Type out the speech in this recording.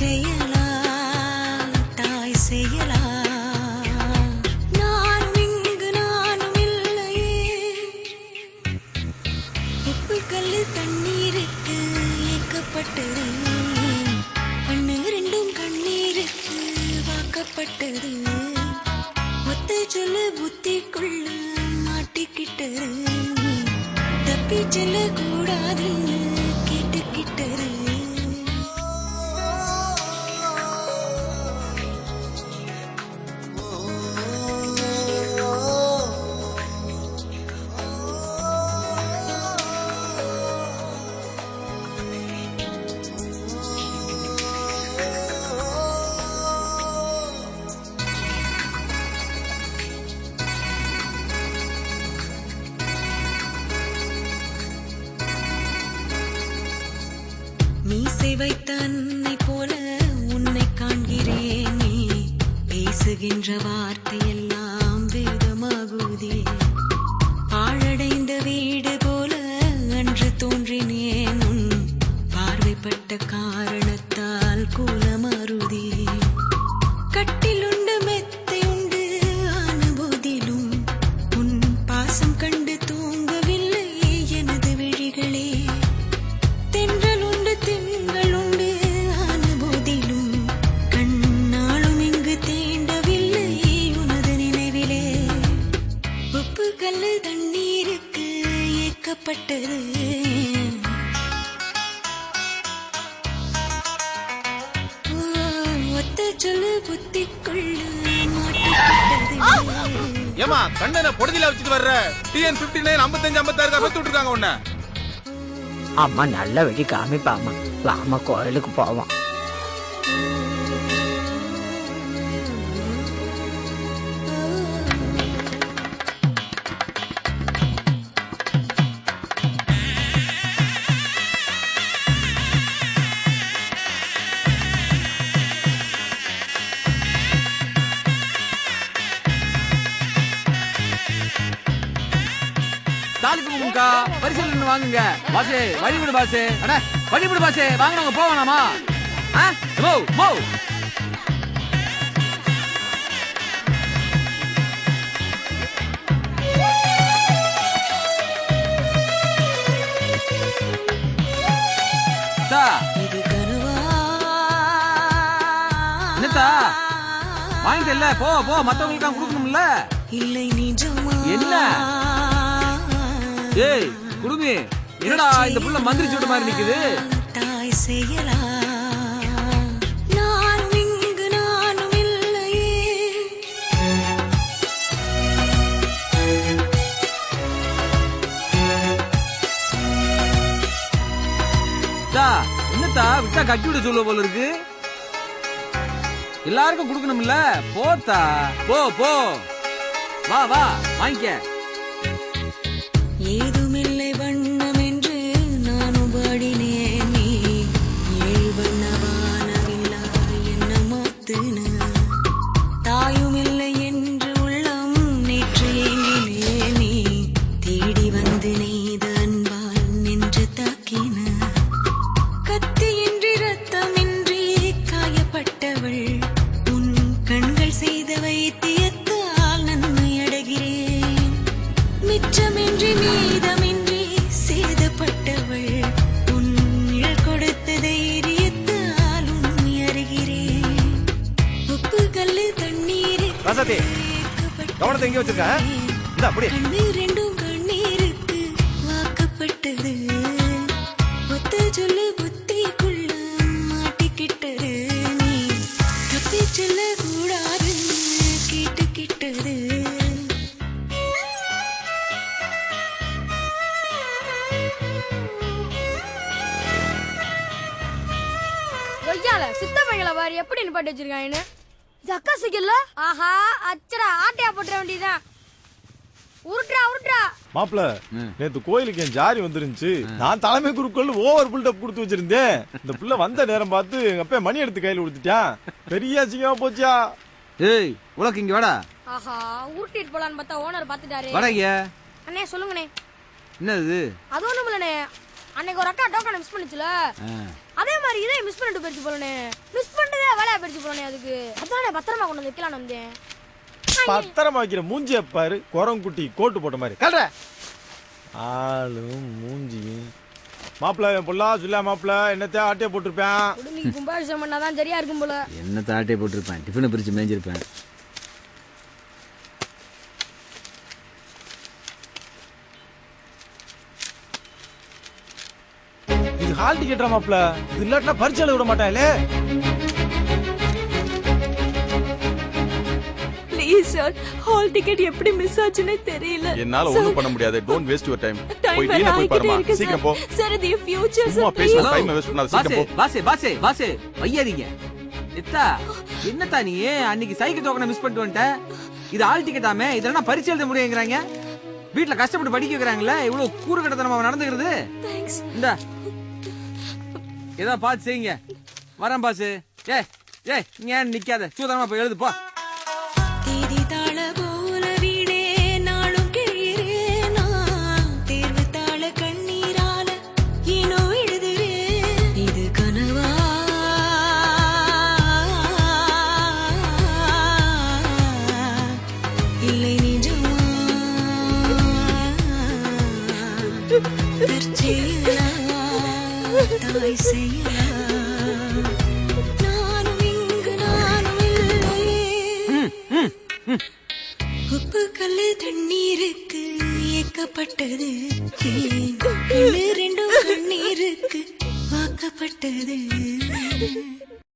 செய்யலா தாய் செய்யலா நானும் இங்கு நானும் இல்லையே உப்பு கல்லு தண்ணீருக்கு ஏக்கப்பட்டது கண்ணு ரெண்டும் கண்ணீருக்கு வாக்கப்பட்டது ஒத்த சொல்லு புத்திக்குள்ள மாட்டிக்கிட்டது தப்பி செல்ல கூடாதுன்னு கேட்டுக்கிட்டது மீசை வைத்த அன்னை போல உன்னை காண்கிறேனே பேசுகின்ற வார்த்தையெல்லாம் வேதமாகுதே ஆழடைந்த வீடு போல அன்று தோன்றினேன் உன் பார்வைப்பட்ட காரணத்தால் கூலமாறுதே கட்டில் உண்டு மெத்தை உண்டு ஆன போதிலும் உன் பாசம் கண்டு தூங்கவில்லை எனது விழிகளே தென்றல் உண்டு திங்கள் உண்டு ஆன போதிலும் கண்ணாலும் இங்கு தீண்டவில்லை உனது நினைவிலே உப்பு கல்லு தண்ணீருக்கு ஏக்கப்பட்டது ஒத்த சொல்லு புத்திக்குள்ள மாட்டிக்கிட்டது ஏமா கண்ணனை பொடுதில வச்சுட்டு வர்ற TN 59 55 56 பெத்து விட்டுருக்காங்க உன்ன அம்மா நல்ல வழி காமிப்பாமா வாமா கோயிலுக்கு போவோம் தாலிக்குமுக்கா பரிசீலனை வாங்குங்க பாசே வழிவிடு பாசே அட வழிவிடு பாசே வாங்கினவங்க போவானாமா மோ மோ இது கனவா என்னத்தா வாங்கிட்டல்ல போ போ மத்தவங்களுக்கு கொடுக்கணும்ல இல்லை நிஜமா என்ன ஏய் குடுமி என்னடா இந்த புள்ள மந்திரி சூடு மாதிரி நிக்குது தாய் செய்யலா நானும் இங்கு நானும் இல்லையே என்னத்தா விட்டா கட்டி விட சொல்ல போல இருக்கு எல்லாருக்கும் கொடுக்கணும்ல போத்தா போ போ வா வா வாங்கிக்க ஏதுமில்லை வண்ணம் என்று நானும் பாடினேன் நீ ஏழு வண்ணவானவில்லா என்ன மாத்துன தாயும் இல்லை என்று உள்ளம் நேற்று ஏங்கினே நீ தேடி வந்து நெய்த அன்பால் நின்று தாக்கின கத்தியின்றி ரத்தமின்றி காயப்பட்டவள் உன் கண்கள் செய்த வைத்தியத்தால் நன்மை அடைகிறேன் மிச்சமின்றி மீதமின்றி சேதப்பட்டவள் உன் நிழல் கொடுத்த தைரியத்தால் உண்மை அறிகிறேன் உப்பு கல்லு தண்ணீர் கவனத்தை எங்க வச்சிருக்க கண்ணு ரெண்டும் கண்ணீருக்கு வாக்கப்பட்டது ஒத்த சொல்லு புத்திக்குள்ள மாட்டிக்கிட்டது நீ தப்பி செல்ல கூடாது கேட்டுக்கிட்டது சித்தப்பைகளை பாரு எப்படி நிப்பாட்டி வச்சிருக்காங்க ஜக்கா சிக்கல்ல ஆஹா அச்சடா ஆட்டையா போட்டுற வேண்டியதான் உருட்றா உருட்றா மாப்ள நேத்து கோயிலுக்கு என் ஜாரி வந்துருந்துச்சு நான் தலைமை குருக்கள் ஓவர் பில்டப் கொடுத்து வச்சிருந்தேன் இந்த புள்ள வந்த நேரம் பார்த்து எங்க அப்பா மணி எடுத்து கையில கொடுத்துட்டான் பெரிய அசிங்கமா போச்சா ஏய் உலக்கு இங்க வாடா ஆஹா உருட்டிட்டு போலான்னு பார்த்தா ஓனர் பாத்துட்டாரு வாடா அண்ணே சொல்லுங்கண்ணே என்னது அது ஒண்ணும் இல்லண்ணே அன்னைக்கு ஒரு அக்கா டோக்கனை மிஸ் பண்ணிச்சுல அதே மாதிரி இதே மிஸ் பண்ணிட்டு போயிருச்சு போலண்ணே மிஸ் வெள்ளையா பிடிச்சு போனே அதுக்கு அதானே பத்திரமா கொண்டு வந்து வைக்கலான்னு வந்தேன். பத்திரமா வைக்கிற மூஞ்சிய பாரு, குரங்குட்டி கோட்டு போட்ட மாதிரி கல்ற ஆளும் மூஞ்சியும். மாப்பிள்ள பொல்லா சொல்ல மாப்பிள்ள என்னத்தையா ஆட்டிய போட்டிருப்பேன். குடும்பிக்கு கும்பாபிஷேகம் பண்ணாதான் சரியா இருக்கும் போல. என்ன தாட்டே போட்டிருப்பேன், டிஃபனை பிரிச்சு மேய்ஞ்சிருப்பேன். இது ஹால் டிக்கெட்டா மாப்பிள்ள? இது இல்லாட்டினா பரிச்சையில விட மாட்டாங்களே. ப்ளீஸ் சார், ஹால் டிக்கெட் எப்படி மிஸ் ஆச்சுன்னே தெரியல. என்னால ஒண்ணும் பண்ண முடியாது. Don't waste your time. போய் வேற டீன போய் பாருமா. ஆகிட்டே இருக்கு சீக்கிரம் போ. சார், இது ஃபியூச்சர் சும்மா சார். பேசி please. டைம் வேஸ்ட் பண்ணாத. பாசே சீக்கிரம் போ. பாசே பாசே பாசே வையாதீங்க. எத்தா என்னத்தா நீ அன்னைக்கு சைக்கிள் டோக்கனை மிஸ் பண்ணிட்டு வந்துட்ட. இது ஆல் டிக்கெட்டாமே, இதெல்லாம் பரிசு எழுத முடியுங்கிறாங்க. வீட்டுல கஷ்டப்பட்டு படிக்க வைக்கிறாங்கல்ல, இவ்வளவு கூறு கட்டத்தனமா நடந்துக்கிறது. தேங்க்ஸ். இந்த ஏதோ பார்த்து செய்யுங்க. வரேன் பாசு. ஏய் இங்க நிக்காத, சூதனமா போய் எழுது போ. தேதி தாள போல வீடே நாளும் கிழிறேனா, தேர்வு தாள கண்ணீரால ஏனோ எழுதுறேன். இது கனவா இல்லை நிஜமா, தற்செயலா தாய் செய்யலா, நானும் இங்கு நானும் இல்லையே. உப்பு கல்லு தண்ணீருக்கு ஏக்கப்பட்டது, ரெண்டும் கண்ணீருக்கு வாக்கப்பட்டது.